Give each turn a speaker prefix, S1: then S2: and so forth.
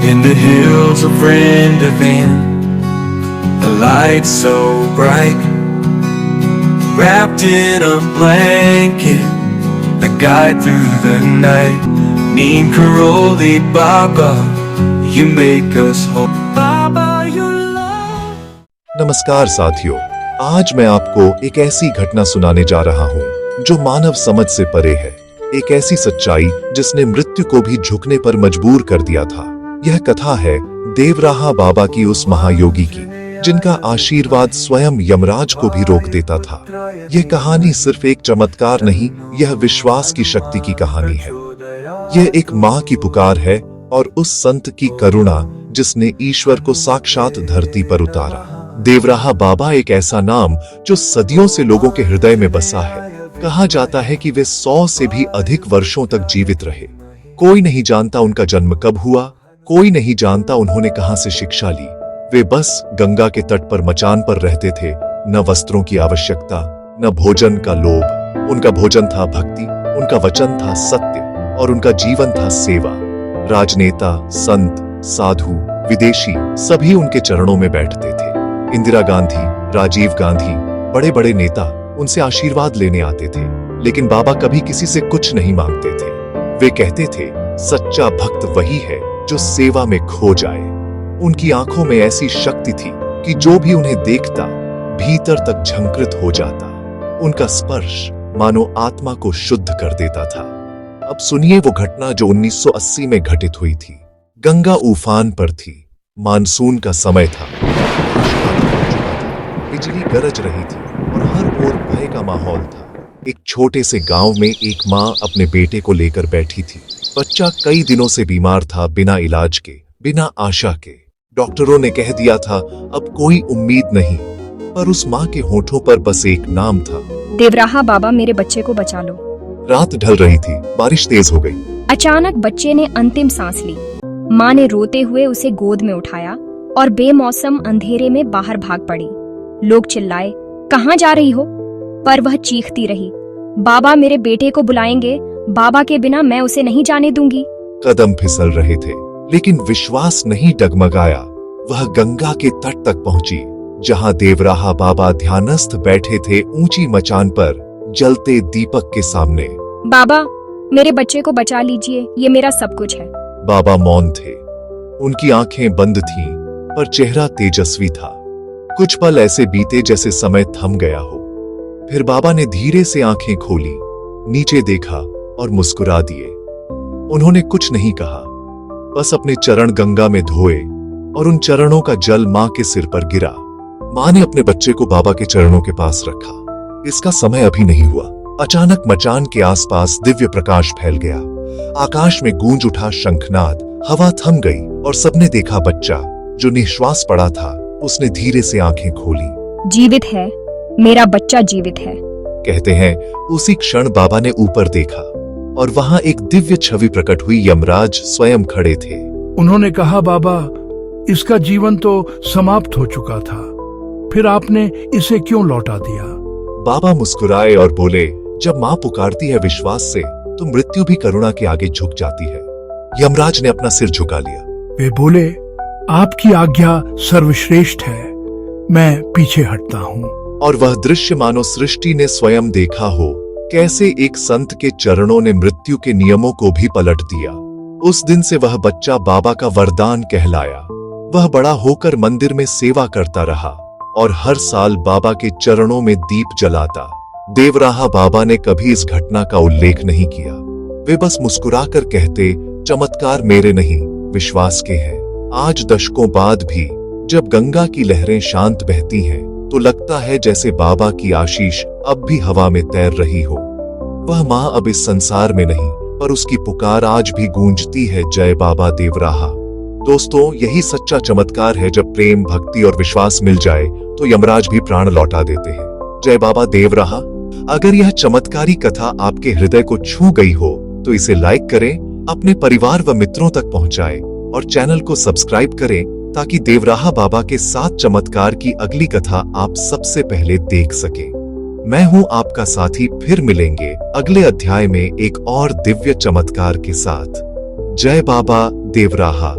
S1: In the hills of Rendezvous, the light so bright, wrapped in a blanket, the guide through the night. Neem Karoli Baba, you make us whole. Baba, you love.
S2: नमस्कार साथियों, आज मैं आपको एक ऐसी घटना सुनाने जा रहा हूँ जो मानव समझ से परे है। एक ऐसी सच्चाई जिसने मृत्यु को भी झुकने पर मजबूर कर दिया था। यह कथा है देवराहा बाबा की, उस महायोगी की जिनका आशीर्वाद स्वयं यमराज को भी रोक देता था। यह कहानी सिर्फ एक चमत्कार नहीं, यह विश्वास की शक्ति की कहानी है। यह एक माँ की पुकार है और उस संत की करुणा जिसने ईश्वर को साक्षात धरती पर उतारा। देवराहा बाबा एक ऐसा नाम जो सदियों से लोगों के हृदय में बसा है। कहा जाता है कि वे 100 से भी अधिक वर्षों तक जीवित रहे। कोई नहीं जानता उनका जन्म कब हुआ, कोई नहीं जानता उन्होंने कहां से शिक्षा ली। वे बस गंगा के तट पर मचान पर रहते थे। न वस्त्रों की आवश्यकता, न भोजन का लोभ। उनका भोजन था भक्ति, उनका वचन था सत्य और उनका जीवन था सेवा। राजनेता, संत, साधु, विदेशी सभी उनके चरणों में बैठते थे। इंदिरा गांधी, राजीव गांधी, बड़े बड़े नेता उनसे आशीर्वाद लेने आते थे, लेकिन बाबा कभी किसी से कुछ नहीं मांगते थे। वे कहते थे, सच्चा भक्त वही है जो सेवा में खो जाए। उनकी आंखों में ऐसी शक्ति थी कि जो भी उन्हें देखता भीतर तक झंकृत हो जाता। उनका स्पर्श मानो आत्मा को शुद्ध कर देता था। अब सुनिए वो घटना जो 1980 में घटित हुई थी। गंगा उफान पर थी, मानसून का समय था, बिजली गरज रही थी और हर ओर भय का माहौल था। एक छोटे से गांव में एक माँ अपने बेटे को लेकर बैठी थी। बच्चा कई दिनों से बीमार था, बिना इलाज के, बिना आशा के। डॉक्टरों ने कह दिया था अब कोई उम्मीद नहीं, पर उस माँ के होठों पर बस एक नाम था,
S3: देवराहा बाबा, मेरे बच्चे को बचा लो।
S2: रात ढल रही थी, बारिश तेज हो गई।
S3: अचानक बच्चे ने अंतिम सांस ली। माँ ने रोते हुए उसे गोद में उठाया और बेमौसम अंधेरे में बाहर भाग पड़ी। लोग चिल्लाए, कहाँ जा रही हो? पर वह चीखती रही, बाबा मेरे बेटे को बुलाएंगे, बाबा के बिना मैं उसे नहीं जाने दूंगी।
S2: कदम फिसल रहे थे, लेकिन विश्वास नहीं डगमगाया। वह गंगा के तट तक पहुंची, जहां देवराहा बाबा ध्यानस्थ बैठे थे, ऊंची मचान पर जलते दीपक के सामने।
S3: बाबा, मेरे बच्चे को बचा लीजिए, ये मेरा सब कुछ है।
S2: बाबा मौन थे, उनकी आंखें बंद थीं, पर चेहरा तेजस्वी था। कुछ पल ऐसे बीते जैसे समय थम गया हो। फिर बाबा ने धीरे से आंखें खोली, नीचे देखा और मुस्कुरा दिए। उन्होंने कुछ नहीं कहा, बस अपने चरण गंगा में धोए और उन चरणों का जल मां के सिर पर गिरा। मां ने अपने बच्चे को बाबा के चरणों के पास रखा। इसका समय अभी नहीं हुआ। अचानक मचान के आसपास दिव्य प्रकाश फैल गया। आकाश में गूंज उठा शंखनाद, हवा थम गई और सबने देखा बच्चा जो निश्वास पड़ा था, उसने धीरे से आंखें खोली।
S3: जीवित है, मेरा बच्चा जीवित है।
S2: कहते हैं उसी क्षण बाबा ने ऊपर देखा और वहां एक दिव्य छवि प्रकट हुई। यमराज स्वयं खड़े थे।
S4: उन्होंने कहा, बाबा इसका जीवन तो समाप्त हो चुका था, फिर आपने इसे क्यों लौटा दिया?
S2: बाबा मुस्कुराए और बोले, जब मां पुकारती है विश्वास से, तो मृत्यु भी करुणा के आगे झुक जाती है। यमराज ने अपना सिर झुका लिया।
S4: वे बोले, आपकी आज्ञा सर्वश्रेष्ठ है, मैं पीछे हटता हूँ।
S2: और वह दृश्य मानो सृष्टि ने स्वयं देखा हो, कैसे एक संत के चरणों ने मृत्यु के नियमों को भी पलट दिया। उस दिन से वह बच्चा बाबा का वरदान कहलाया। वह बड़ा होकर मंदिर में सेवा करता रहा और हर साल बाबा के चरणों में दीप जलाता। देवराहा बाबा ने कभी इस घटना का उल्लेख नहीं किया। वे बस मुस्कुराकर कहते, चमत्कार मेरे नहीं, विश्वास के हैं। आज दशकों बाद भी जब गंगा की लहरें शांत बहती हैं, तो लगता है जैसे बाबा की आशीष अब भी हवा में तैर रही हो। वह माँ अब इस संसार में नहीं, पर उसकी पुकार आज भी गूंजती है, जय बाबा देवराहा। दोस्तों, यही सच्चा चमत्कार है। जब प्रेम, भक्ति और विश्वास मिल जाए तो यमराज भी प्राण लौटा देते हैं। जय बाबा देवराहा। अगर यह चमत्कारी कथा आपके हृदय को छू गई हो तो इसे लाइक करें, अपने परिवार व मित्रों तक पहुंचाएं और चैनल को सब्सक्राइब करें, ताकि देवराहा बाबा के 7 चमत्कार की अगली कथा आप सबसे पहले देख सकें। मैं हूं आपका साथी, फिर मिलेंगे अगले अध्याय में एक और दिव्य चमत्कार के साथ। जय बाबा देवराहा।